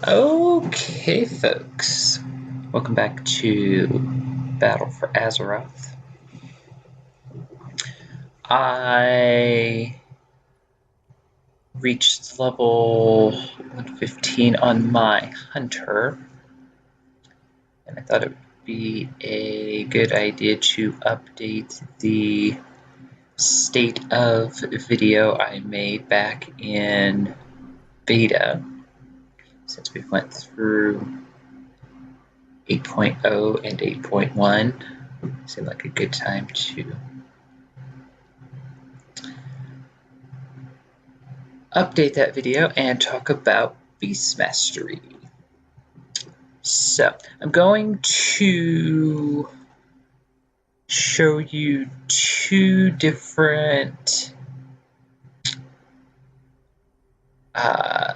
Okay, folks. Welcome back to Battle for Azeroth. I reached level 115 on my hunter, and I thought it would be a good idea to update the state of video I made back in beta, since we went through 8.0 and 8.1. Seemed like a good time to update that video and talk about Beast Mastery. So I'm going to show you two different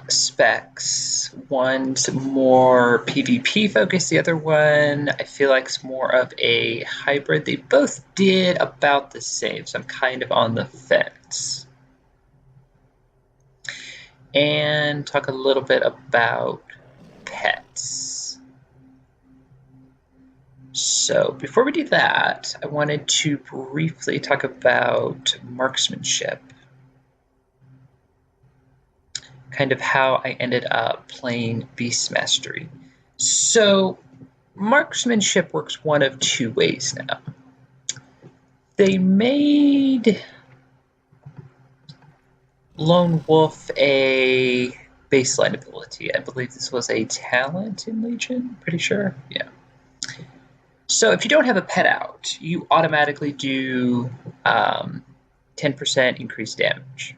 specs. One's more PvP focused, the other one I feel like is more of a hybrid. They both did about the same, so I'm kind of on the fence. And talk a little bit about pets. So before we do that, I wanted to briefly talk about marksmanship. Kind of how I ended up playing Beast Mastery. So marksmanship works one of two ways now. They made Lone Wolf a baseline ability. I believe this was a talent in Legion, pretty sure. Yeah. So if you don't have a pet out, you automatically do 10% increased damage.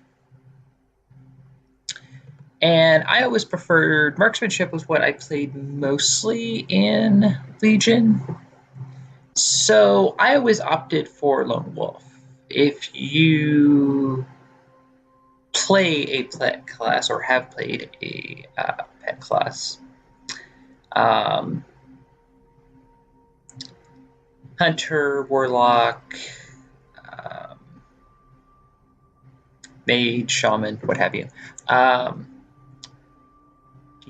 And I always preferred marksmanship was what I played mostly in Legion. So I always opted for Lone Wolf. If you play a pet class or have played a pet class, Hunter, Warlock, Mage, Shaman, what have you,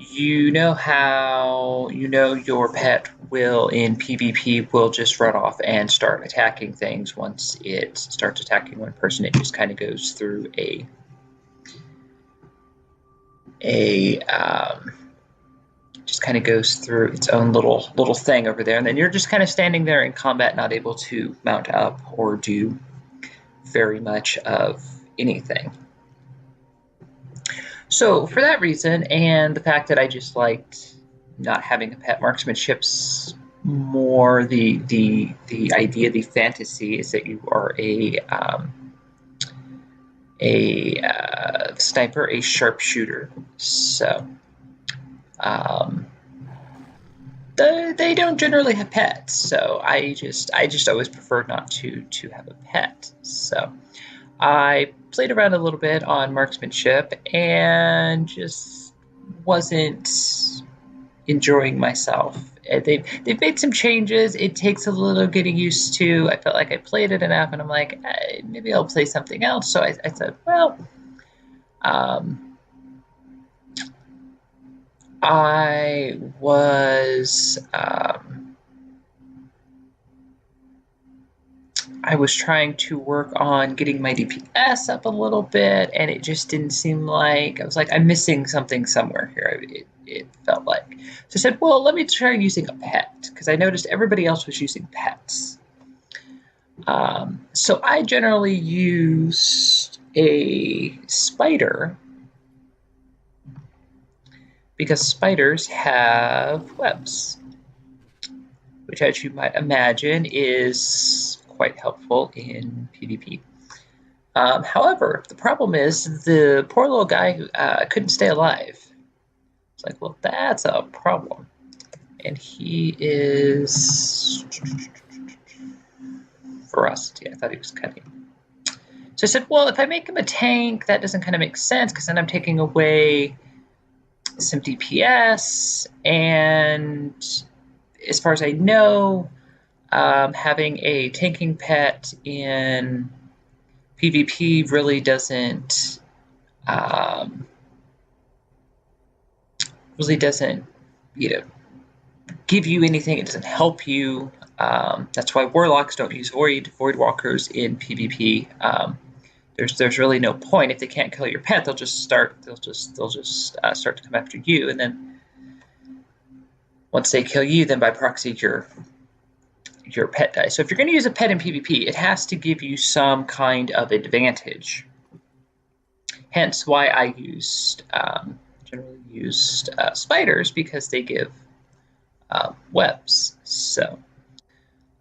you know how your pet will in PvP will just run off and start attacking things. Once it starts attacking one person, it just kind of goes through just kind of goes through its own little thing over there, and then you're just kind of standing there in combat, not able to mount up or do very much of anything. So for that reason, and the fact that I just liked not having a pet, marksmanship's more the idea, the fantasy is that you are a sniper, a sharpshooter. So they don't generally have pets, so I just always prefer not to have a pet. So I played around a little bit on marksmanship and just wasn't enjoying myself. They've made some changes. It takes a little getting used to. I felt like I played it enough, and I'm like, maybe I'll play something else. So I said, well, I was trying to work on getting my DPS up a little bit, and it just didn't seem like, I was like, I'm missing something somewhere here. It felt like. So I said, well, let me try using a pet, because I noticed everybody else was using pets. So I generally used a spider, because spiders have webs, which, as you might imagine, is quite helpful in PvP. However, the problem is the poor little guy who couldn't stay alive. It's like, well, that's a problem. And he is ferocity. I thought he was cutting. So I said, well, if I make him a tank, that doesn't kind of make sense, because then I'm taking away some DPS, and as far as I know, having a tanking pet in PvP really doesn't really doesn't, give you anything. It doesn't help you. That's why warlocks don't use voidwalkers in PvP. There's really no point. If they can't kill your pet, they'll just start to come after you, and then once they kill you, then by proxy your pet dies. So if you're going to use a pet in PvP, it has to give you some kind of advantage. Hence why I generally used spiders, because they give webs. So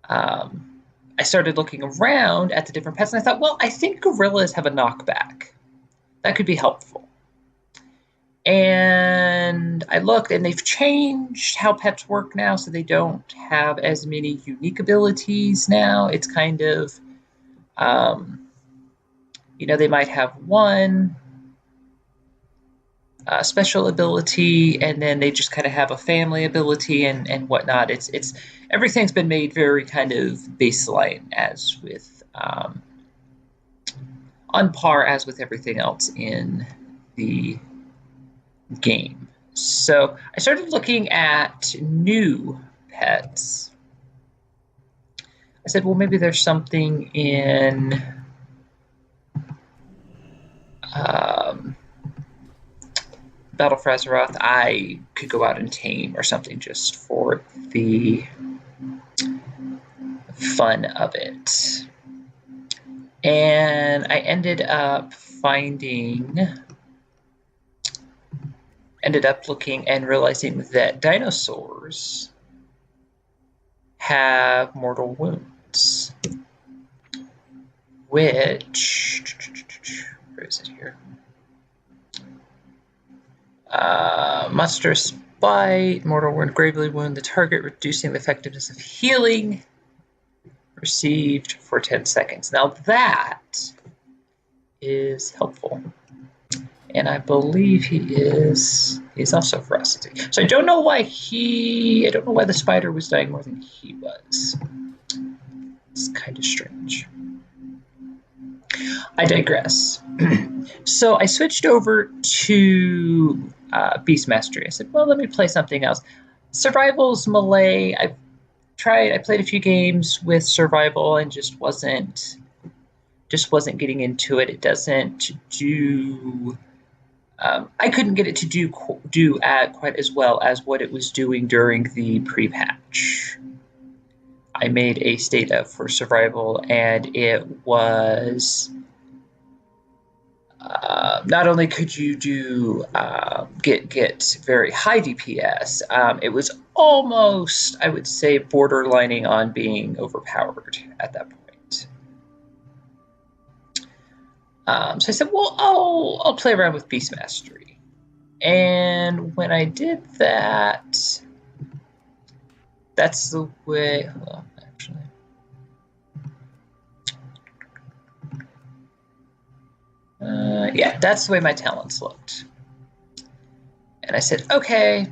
I started looking around at the different pets, and I thought, well, I think gorillas have a knockback. That could be helpful. And I looked, and they've changed how pets work now, so they don't have as many unique abilities now. It's kind of, they might have one special ability, and then they just kind of have a family ability and whatnot. It's everything's been made very kind of baseline, as with on par as with everything else in the game. So I started looking at new pets. I said, well, maybe there's something in Battle for Azeroth I could go out and tame, or something, just for the fun of it. And I ended up looking and realizing that dinosaurs have mortal wounds, which, where is it here? Monstrous bite, mortal wound, gravely wound the target, reducing the effectiveness of healing received for 10 seconds. Now that is helpful. And I believe he's also ferocity. So I don't know why the spider was dying more than he was. It's kind of strange. I digress. So I switched over to Beast Mastery. I said, well, let me play something else. Survival's melee. I played a few games with survival and just wasn't getting into it. It doesn't do. I couldn't get it to do quite as well as what it was doing during the pre-patch. I made a state up for survival, and it was not only could you do get very high DPS, it was almost, I would say, borderlining on being overpowered at that point. So I said, well, I'll play around with Beast Mastery. And when I did that, that's the way. Hold on, actually. Yeah, that's the way my talents looked. And I said, okay,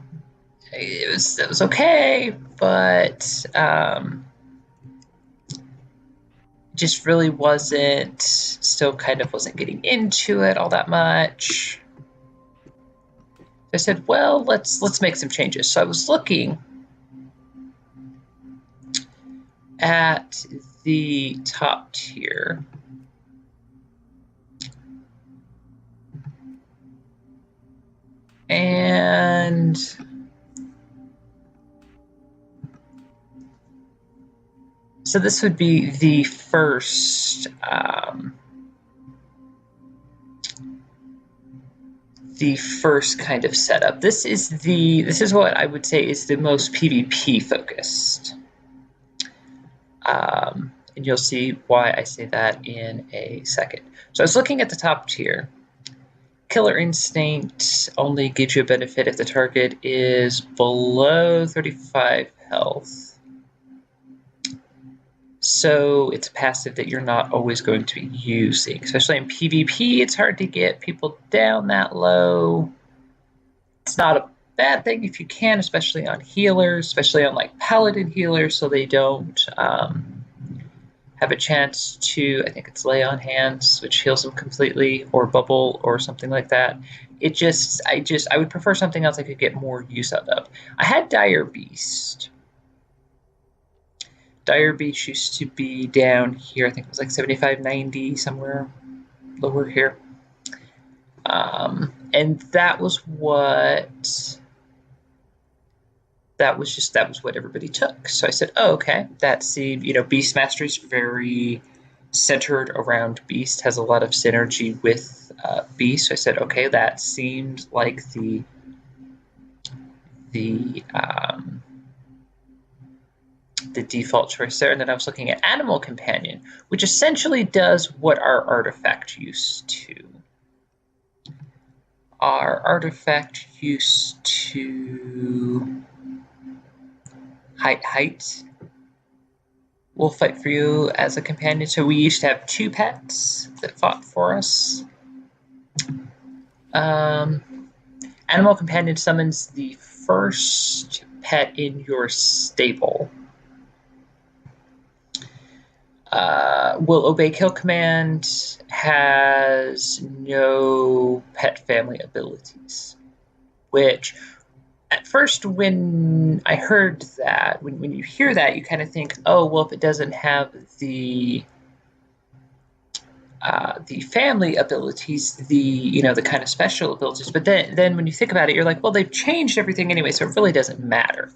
it was okay, but just really still kind of wasn't getting into it all that much. So I said, well, let's make some changes. So I was looking at the top tier. And so this would be the first kind of setup. This is what I would say is the most PvP focused. And you'll see why I say that in a second. So I was looking at the top tier. Killer Instinct only gives you a benefit if the target is below 35 health. So it's a passive that you're not always going to be using. Especially in PvP, it's hard to get people down that low. It's not a bad thing if you can, especially on healers, especially on like paladin healers, so they don't have a chance to, I think it's Lay on Hands, which heals them completely, or Bubble, or something like that. I would prefer something else I could get more use out of. I had Dire Beast. Dire Beast used to be down here. I think it was like 75, 90, somewhere lower here. And that was what everybody took. So I said, oh, okay, that seemed, Beast Mastery is very centered around Beast, has a lot of synergy with Beast. So I said, okay, that seemed like the default choice there. And then I was looking at Animal Companion, which essentially does what our artifact used to. Our artifact used to height will fight for you as a companion. So we used to have 2 pets that fought for us. Animal Companion summons the first pet in your stable. Will obey kill command, has no pet family abilities, which at first when I heard that, when you hear that, you kind of think, oh, well, if it doesn't have the family abilities, the kind of special abilities, but then when you think about it, you're like, well, they've changed everything anyway, so it really doesn't matter.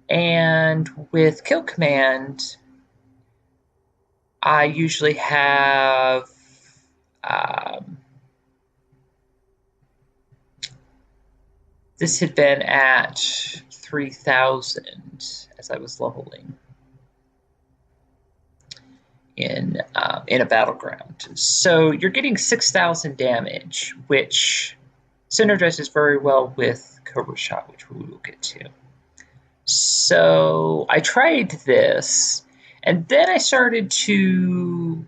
And with kill command, I usually have this had been at 3,000 as I was leveling in a battleground. So you're getting 6,000 damage, which synergizes very well with Cobra Shot, which we will get to. So I tried this, and then I started to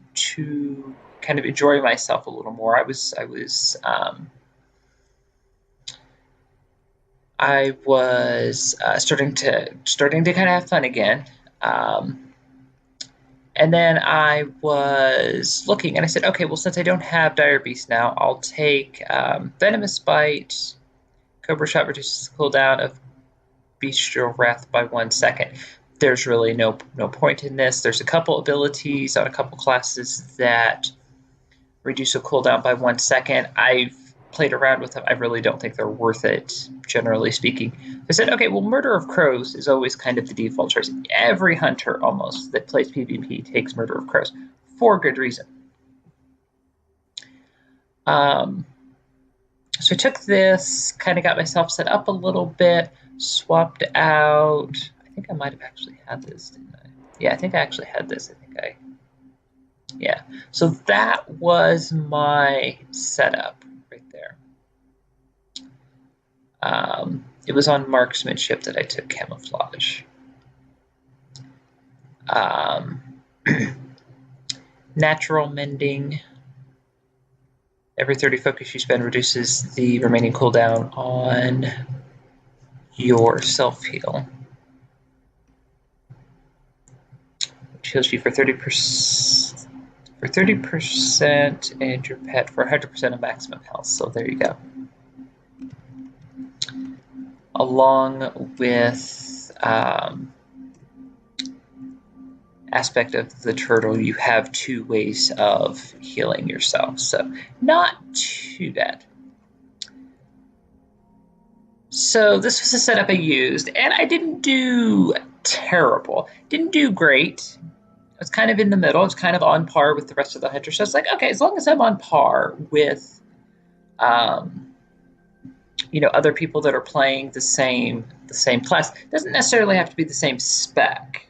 kind of enjoy myself a little more. I was starting to kind of have fun again. And then I was looking, and I said, okay, well, since I don't have Dire Beast now, I'll take Venomous Bite. Cobra Shot reduces the cooldown of Bestial Wrath by 1 second. There's really no point in this. There's a couple abilities on a couple classes that reduce a cooldown by 1 second. I've played around with them. I really don't think they're worth it, generally speaking. I said, okay, well, Murder of Crows is always kind of the default choice. Every hunter, almost, that plays PvP takes Murder of Crows, for good reason. So I took this, kind of got myself set up a little bit, swapped out. I think I might have actually had this, didn't I? Yeah, I think I actually had this. Yeah. So that was my setup right there. It was on Marksmanship that I took Camouflage. Natural Mending. Every 30 focus you spend reduces the remaining cooldown on your self-heal, which heals you for 30% and your pet for 100% of maximum health. So there you go. Along with Aspect of the Turtle, you have 2 ways of healing yourself, so not too bad. So this was the setup I used, and I didn't do terrible. Didn't do great. I was kind of in the middle. I was kind of on par with the rest of the hunters. So I was like, okay, as long as I'm on par with other people that are playing the same class, it doesn't necessarily have to be the same spec.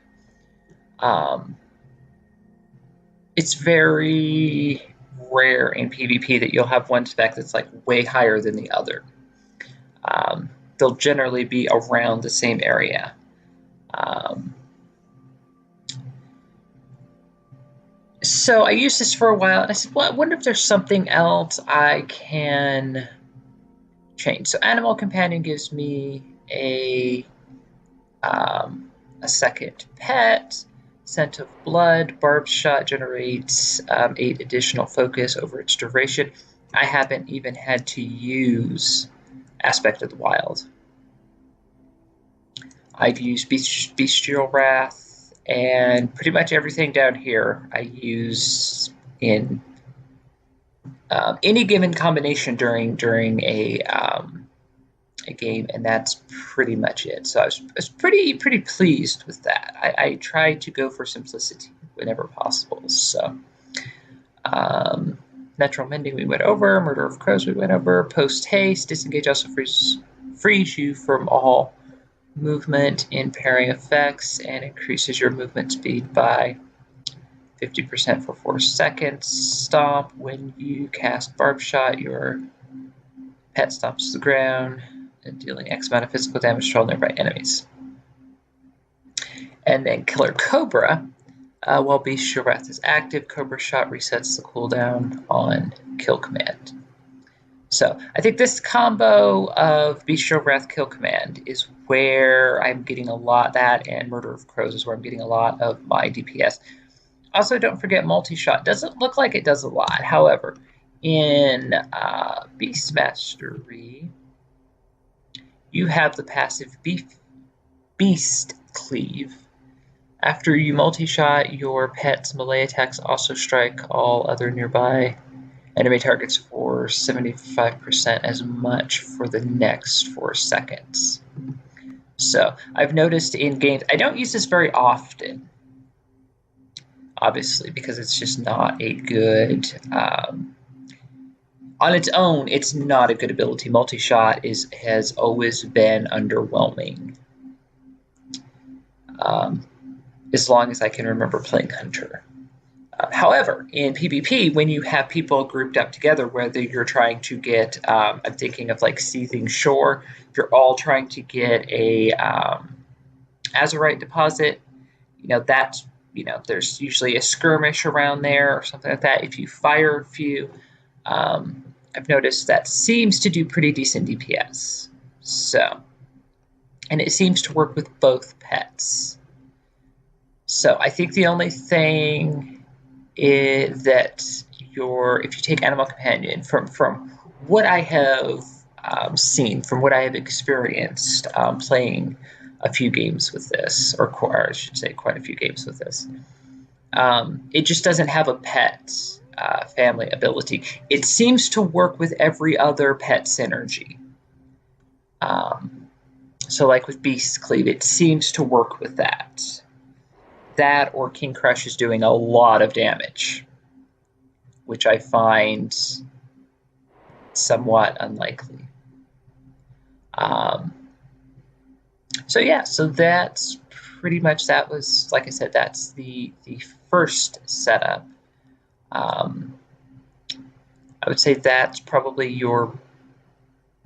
It's very rare in PvP that you'll have one spec that's like way higher than the other. They'll generally be around the same area. So I used this for a while, and I said, well, I wonder if there's something else I can change. So Animal Companion gives me a second pet. Scent of Blood, Barbed Shot generates 8 additional focus over its duration. I haven't even had to use Aspect of the Wild. I've used Bestial Wrath, and pretty much everything down here I use in any given combination during a game, and that's pretty much it. So I was pretty pleased with that. I tried to go for simplicity whenever possible. So Natural Mending we went over, Murder of Crows we went over, Post Haste, Disengage also frees you from all movement in pairing effects and increases your movement speed by 50% for 4 seconds. Stomp, when you cast Barb Shot, your pet stomps to the ground, and dealing X amount of physical damage to all nearby enemies. And then Killer Cobra, while Bestial Wrath is active, Cobra Shot resets the cooldown on Kill Command. So I think this combo of Bestial Wrath Kill Command is where I'm getting a lot, that and Murder of Crows is where I'm getting a lot of my DPS. Also, don't forget Multi-Shot. Doesn't look like it does a lot. However, in Beast Mastery, you have the passive Beast Cleave. After you multi-shot, your pet's melee attacks also strike all other nearby enemy targets for 75% as much for the next 4 seconds. So I've noticed in games, I don't use this very often, obviously, because it's just not a good, on its own, it's not a good ability. Multi-shot has always been underwhelming. As long as I can remember playing Hunter. However, in PvP, when you have people grouped up together, whether you're trying to get, I'm thinking of like Seething Shore, if you're all trying to get a Azerite deposit, that's, there's usually a skirmish around there or something like that. If you fire a few, I've noticed that seems to do pretty decent DPS. So, and it seems to work with both pets. So I think the only thing is that if you take Animal Companion, from what I have seen, from what I have experienced playing a few games with this, or I should say quite a few games with this, it just doesn't have a pet family ability. It seems to work with every other pet synergy. So like with Beast Cleave, it seems to work with that. That or King Crush is doing a lot of damage, which I find somewhat unlikely. So yeah, so that's pretty much, that was, like I said, that's the first setup. I would say that's probably your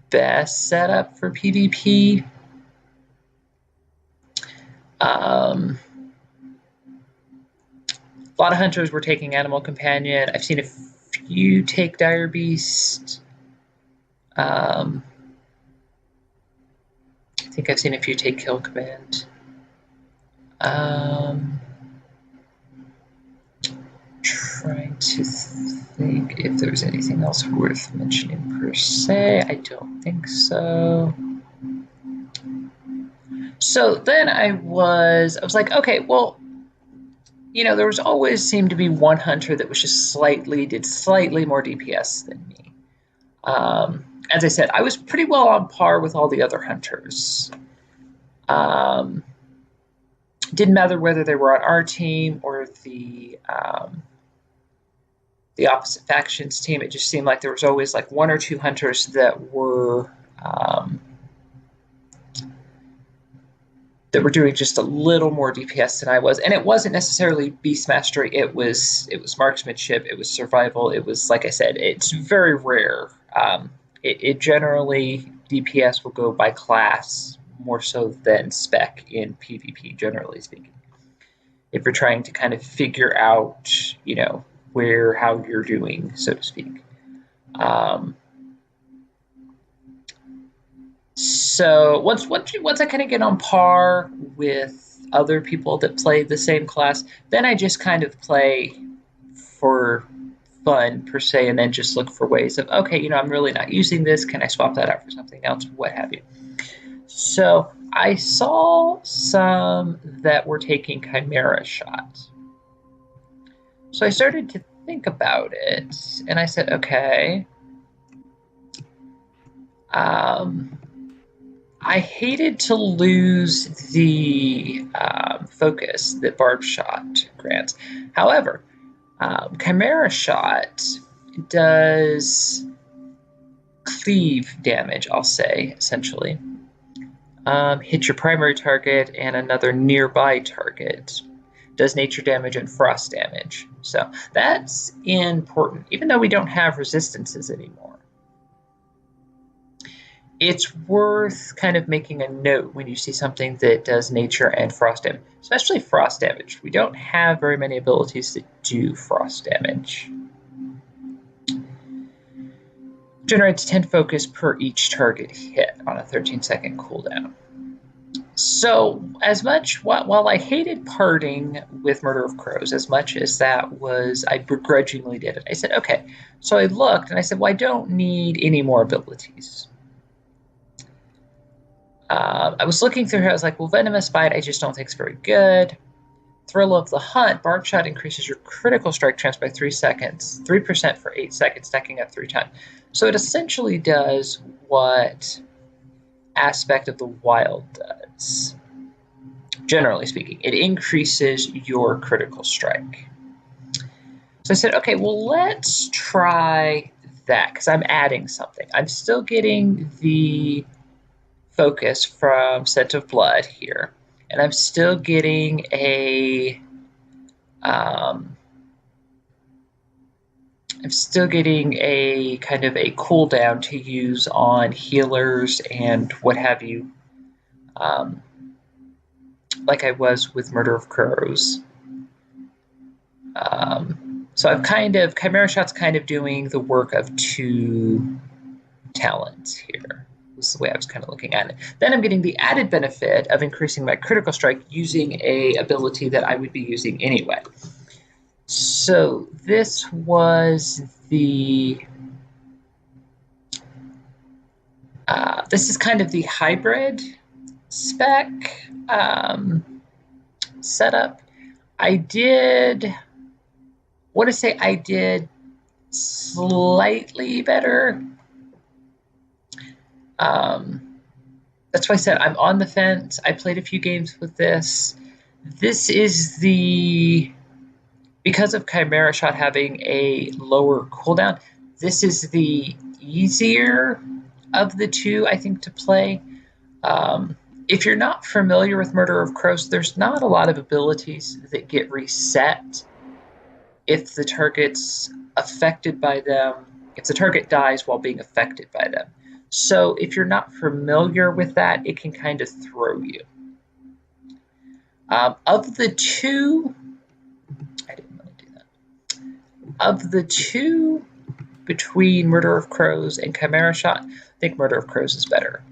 best setup for PvP. A lot of hunters were taking Animal Companion. I've seen a few take Dire Beast. I think I've seen a few take Kill Command. Trying to think if there's anything else worth mentioning per se. I don't think so. So then I was like, okay, well, there was always seemed to be one hunter that was just did slightly more DPS than me. As I said, I was pretty well on par with all the other hunters. Didn't matter whether they were on our team or the opposite faction's team. It just seemed like there was always like one or two hunters that were doing just a little more DPS than I was. And it wasn't necessarily Beast Mastery. It was Marksmanship. It was Survival. It was, like I said, it's very rare. It generally, DPS will go by class more so than spec in PvP, generally speaking. If you're trying to kind of figure out, how you're doing, so to speak. So once I kind of get on par with other people that play the same class. Then I just kind of play for fun, per se, and then just look for ways of, okay, you know, I'm really not using this. Can I swap that out for something else? What have you. So I saw some that were taking Chimera shots. So I started to think about it, and I said, okay, I hated to lose the focus that Barb Shot grants. However, Chimera Shot does cleave damage, I'll say, essentially. Hit your primary target and another nearby target. Does nature damage and frost damage. So that's important, even though we don't have resistances anymore. It's worth kind of making a note when you see something that does nature and frost damage, especially frost damage. We don't have very many abilities that do frost damage. Generates 10 focus per each target hit on a 13-second cooldown. So as much, while I hated parting with Murder of Crows, as much as that was, I begrudgingly did it. I said, okay. So I looked and I said, well, I don't need any more abilities. I was looking through here. I was like, well, Venomous Bite, I just don't think is very good. Thrill of the Hunt, Barb Shot increases your critical strike chance by 3 seconds, 3% for 8 seconds, stacking up 3 times. So it essentially does what Aspect of the Wild does. Generally speaking, it increases your critical strike. So I said, okay, well, let's try that, because I'm adding something. I'm still getting the focus from Scent of Blood here, and I'm still getting a kind of a cooldown to use on healers and what have you, like I was with Murder of Crows. So I've Chimera Shot's kind of doing the work of 2 talents here. This is the way I was kind of looking at it. Then I'm getting the added benefit of increasing my critical strike using a ability that I would be using anyway. So this was the... this is kind of the hybrid spec setup. I want to say I did slightly better. That's why I said I'm on the fence. I played a few games with this. This is because of Chimera Shot having a lower cooldown, this is the easier of the 2, I think, to play. If you're not familiar with Murder of Crows, there's not a lot of abilities that get reset if the target's affected by them, if the target dies while being affected by them. So if you're not familiar with that, it can kind of throw you. Of the 2, I didn't really do that. Of the 2 between Murder of Crows and Chimera Shot, I think Murder of Crows is better.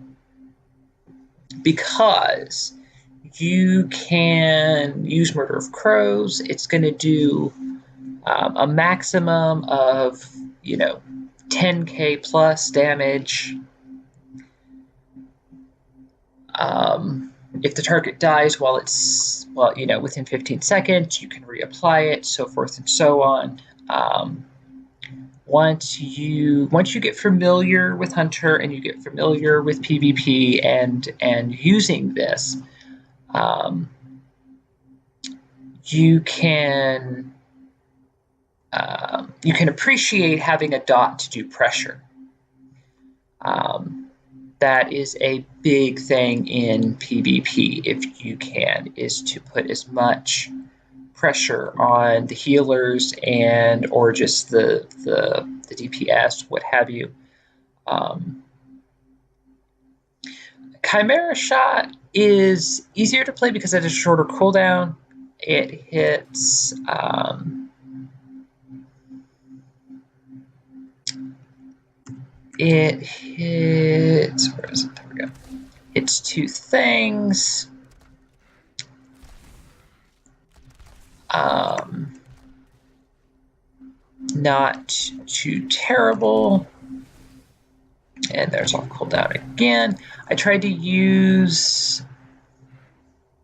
Because you can use Murder of Crows, it's going to do a maximum of, 10k plus damage. If the target dies while it's, within 15 seconds, you can reapply it, so forth and so on. Once you get familiar with Hunter and you get familiar with PvP and using this, you can appreciate having a dot to do pressure. That is a big thing in PvP, if you can, is to put as much pressure on the healers or just the DPS, what have you. Chimera Shot is easier to play because it has a shorter cooldown. It hits where is it? There we go. It's 2 things. Not too terrible. And there's off cooldown again. I tried to use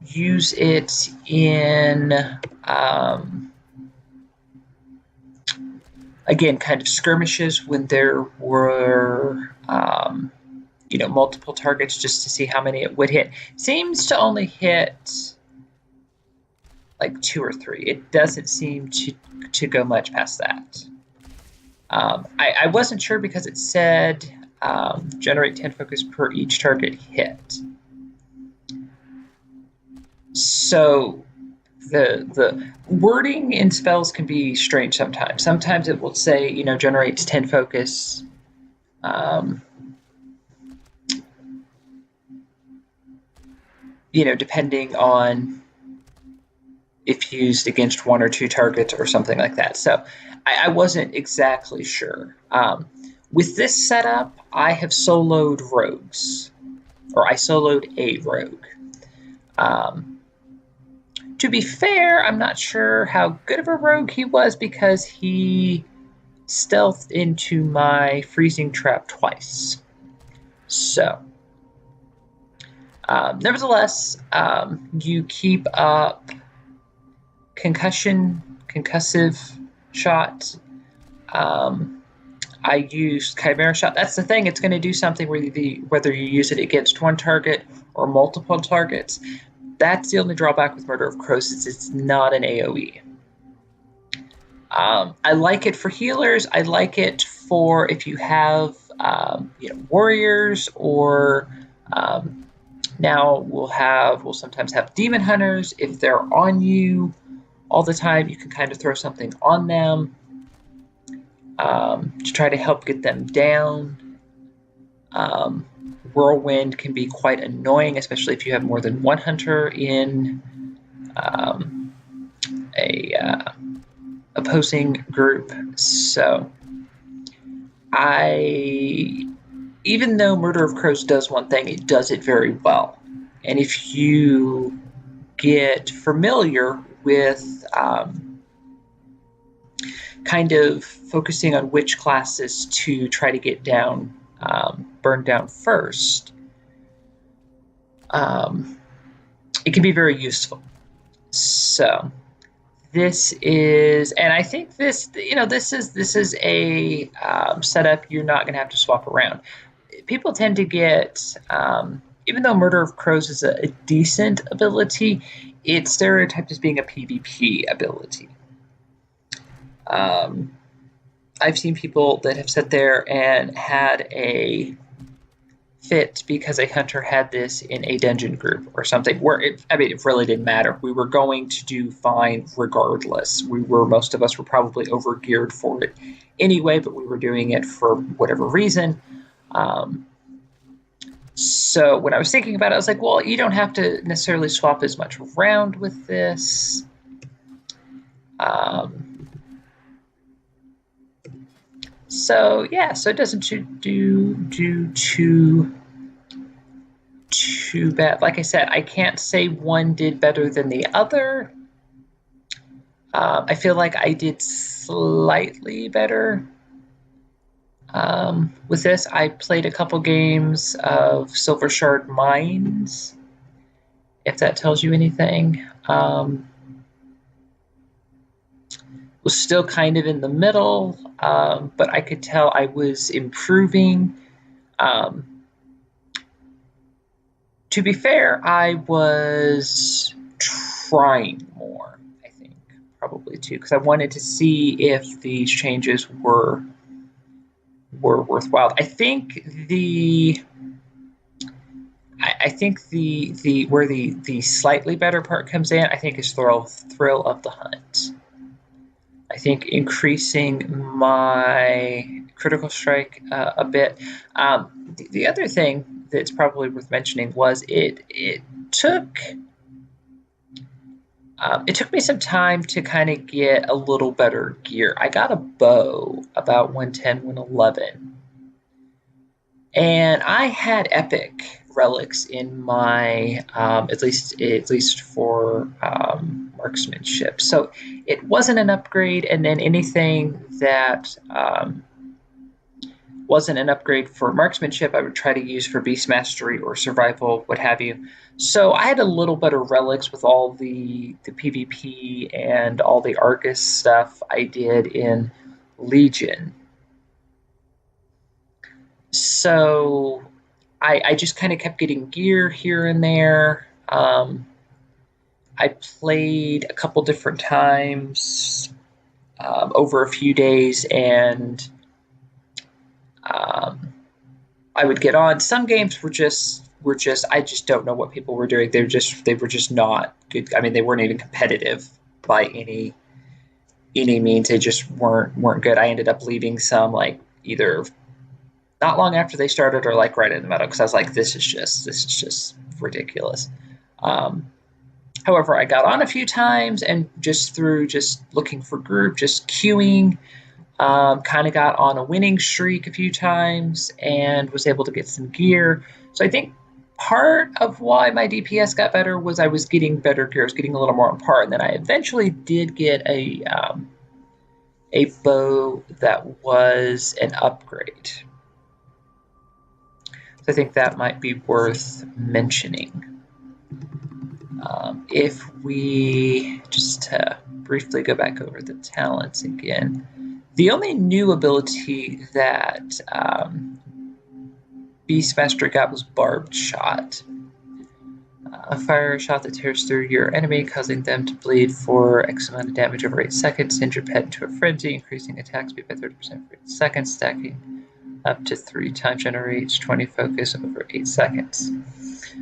it in again, kind of skirmishes when there were multiple targets, just to see how many it would hit. Seems to only hit like 2 or 3. It doesn't seem to go much past that. I wasn't sure because it said generate 10 focus per each target hit. So the wording in spells can be strange sometimes. Sometimes it will say, generates 10 focus. Depending on if used against 1 or 2 targets or something like that. So I wasn't exactly sure. With this setup, I have soloed rogues, or I soloed a rogue. To be fair, I'm not sure how good of a rogue he was because he stealthed into my freezing trap twice. So, nevertheless, you keep up concussive shot. I used Chimera Shot. That's the thing. It's going to do something whether you use it against 1 target or multiple targets. That's the only drawback with Murder of Crows is it's not an AoE. I like it for healers. I like it for if you have warriors, or now we'll sometimes have demon hunters. If they're on you all the time, you can kind of throw something on them to try to help get them down. Whirlwind can be quite annoying, especially if you have more than 1 hunter in a opposing group. So even though Murder of Crows does one thing, it does it very well. And if you get familiar with kind of focusing on which classes to try to get down, burned down first, it can be very useful. So this is, and I think this is a setup you're not going to have to swap around. People tend to get, even though Murder of Crows is a decent ability, it's stereotyped as being a PvP ability. I've seen people that have sat there and had a fit because a hunter had this in a dungeon group or something where it really didn't matter. We were going to do fine regardless. Most of us were probably overgeared for it anyway, but we were doing it for whatever reason. So when I was thinking about it, I was like, well, you don't have to necessarily swap as much around with this. So it doesn't do too bad. Like I said, I can't say one did better than the other. I feel like I did slightly better with this. I played a couple games of Silver Shard Mines, if that tells you anything. Was still kind of in the middle, but I could tell I was improving. To be fair, I was trying more, I think, probably too, because I wanted to see if these changes were worthwhile. I think the where the slightly better part comes in, I think, is thrill of the hunt. I think increasing my critical strike a bit. The other thing that's probably worth mentioning was it took me some time to kind of get a little better gear. I got a bow about 110, 111, and I had epic relics in my at least for marksmanship. So it wasn't an upgrade, and then anything that wasn't an upgrade for marksmanship, I would try to use for beast mastery or survival, what have you. So I had a little bit of relics with all the PvP and all the Argus stuff I did in Legion. So I just kind of kept getting gear here and there. I played a couple different times over a few days, and I would get on. Some games were just I just don't know what people were doing. They were just not good. I mean, they weren't even competitive by any means. They just weren't good. I ended up leaving some like either not long after they started or like right in the middle, because I was like, this is just ridiculous. However, I got on a few times, and just through just looking for group, just queuing, kind of got on a winning streak a few times and was able to get some gear. So I think part of why my DPS got better was I was getting better gear. I was getting a little more on par, and then I eventually did get a bow that was an upgrade. So I think that might be worth mentioning. If we just briefly go back over the talents again, the only new ability that Beastmaster got was Barbed Shot. Fire a shot that tears through your enemy, causing them to bleed for X amount of damage over 8 seconds. Send your pet into a frenzy, increasing attack speed by 30% for 8 seconds, stacking up to 3 times, generates 20 focus over 8 seconds.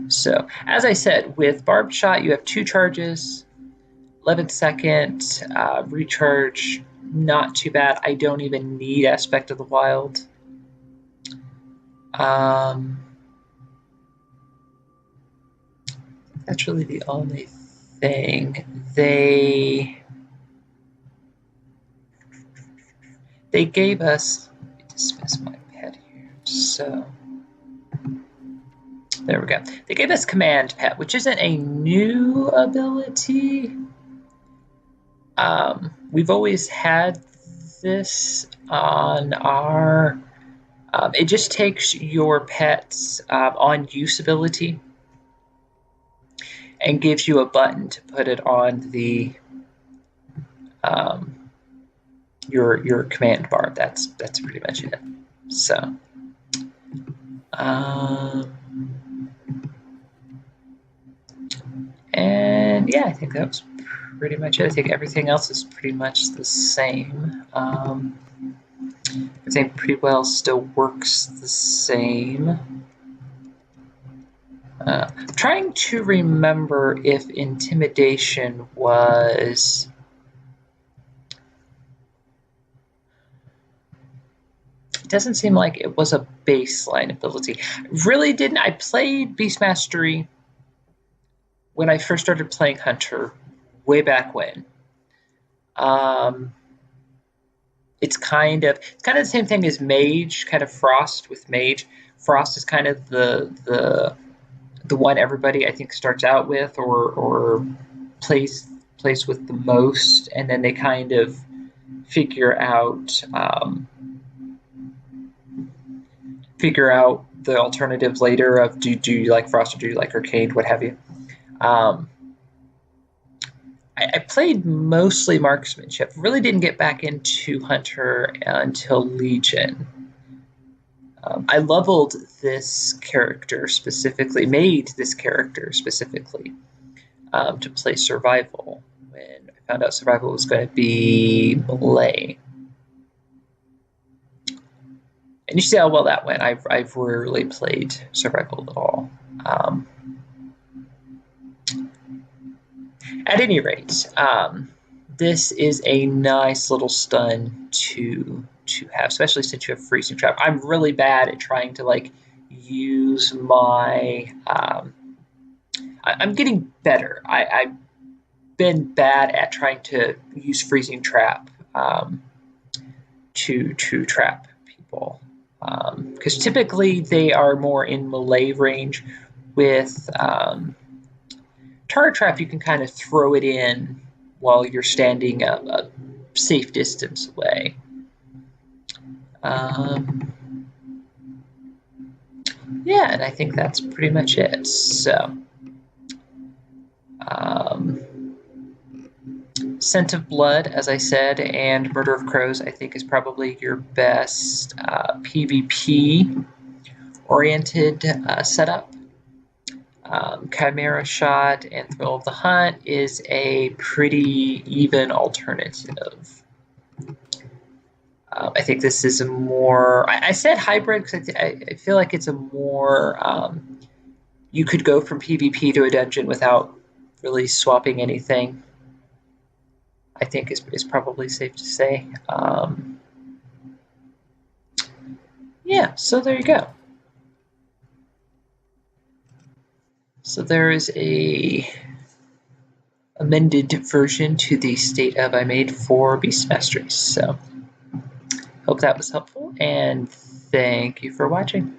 So, as I said, with Barbed Shot, you have 2 charges, 11-second recharge, not too bad. I don't even need Aspect of the Wild. That's really the only thing. They gave us, let me dismiss my pet here. So there we go. They gave us Command Pet, which isn't a new ability. We've always had this on our. It just takes your pet's on use ability and gives you a button to put it on the your command bar. That's pretty much it. So and yeah, I think that was pretty much it. I think everything else is pretty much the same. Everything pretty well still works the same. Trying to remember if Intimidation was. It doesn't seem like it was a baseline ability. Really didn't. I played Beast Mastery when I first started playing Hunter, way back when. It's kind of the same thing as Mage, kind of Frost with Mage. Frost is kind of the one everybody I think starts out with or plays with the most, and then they kind of figure out the alternatives later of do you like Frost or do you like Arcade, what have you. I played mostly Marksmanship. Really didn't get back into Hunter until Legion. I leveled this character specifically, made this character specifically to play Survival when I found out Survival was going to be melee. And you see how well that went. I've rarely played Survival at all. At any rate, this is a nice little stun to have, especially since you have Freezing Trap. I'm really bad at trying to like use my. I'm getting better. I've been bad at trying to use Freezing Trap to trap people. because typically they are more in melee range. With Target Trap, you can kind of throw it in while you're standing a safe distance away. Yeah, and I think that's pretty much it. So, Scent of Blood, as I said, and Murder of Crows, I think is probably your best PvP-oriented setup. Chimera Shot and Thrill of the Hunt is a pretty even alternative. I think this is a more... I said hybrid because I feel like it's a more... you could go from PvP to a dungeon without really swapping anything. I think is probably safe to say. Yeah, so there you go. So there is a amended version to the state of I made for Beast Masteries. So hope that was helpful, and thank you for watching.